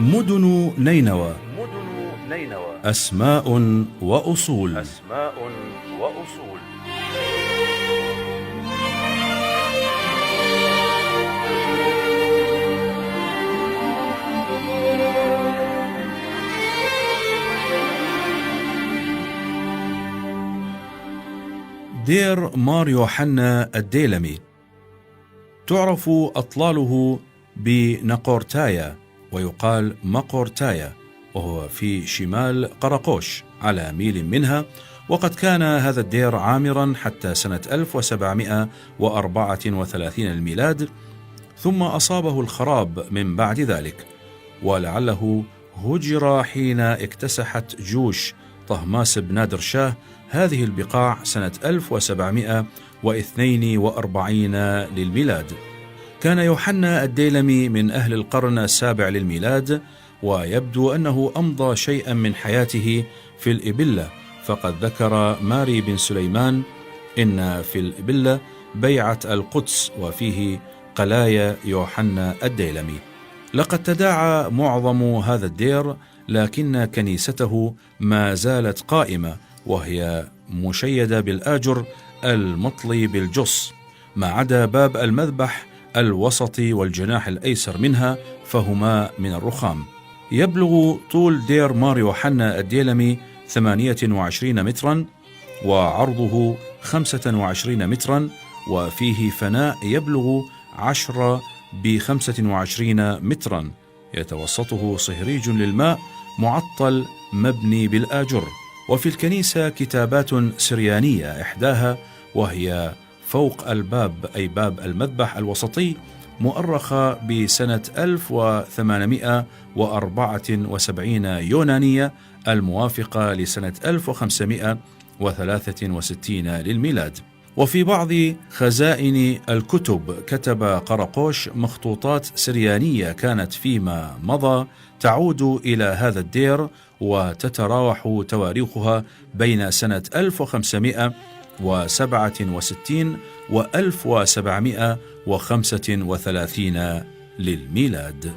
مدن نينوى أسماء وأصول. دير مار يوحنا الديلمي تعرف أطلاله بنقورتايا ويقال مقورتايا، وهو في شمال قرقوش على ميل منها، وقد كان هذا الدير عامرا حتى سنة 1734 الميلاد، ثم أصابه الخراب من بعد ذلك، ولعله هجر حين اكتسحت جيوش طهماس بن نادر شاه هذه البقاع سنة 1742 للميلاد. كان يوحنا الديلمي من أهل القرن السابع للميلاد، ويبدو أنه أمضى شيئا من حياته في الإبلة، فقد ذكر ماري بن سليمان إن في الإبلة بيعة القدس وفيه قلايا يوحنا الديلمي. لقد تداعى معظم هذا الدير، لكن كنيسته ما زالت قائمة، وهي مشيدة بالآجر المطلي بالجص، ما عدا باب المذبح الوسطي والجناح الأيسر منها، فهما من الرخام. يبلغ طول دير مار يوحنا الديلمي 28 مترا، وعرضه 25 مترا، وفيه فناء يبلغ 10 ب25 مترا، يتوسطه صهريج للماء معطل مبني بالآجر. وفي الكنيسة كتابات سريانية، إحداها وهي فوق الباب أي باب المذبح الوسطي، مؤرخة بسنة 1874 يونانية، الموافقة لسنة 1563 للميلاد. وفي بعض خزائن الكتب كتب قرقوش مخطوطات سريانية كانت فيما مضى تعود إلى هذا الدير، وتتراوح تواريخها بين سنة 1567 و 1735 للميلاد.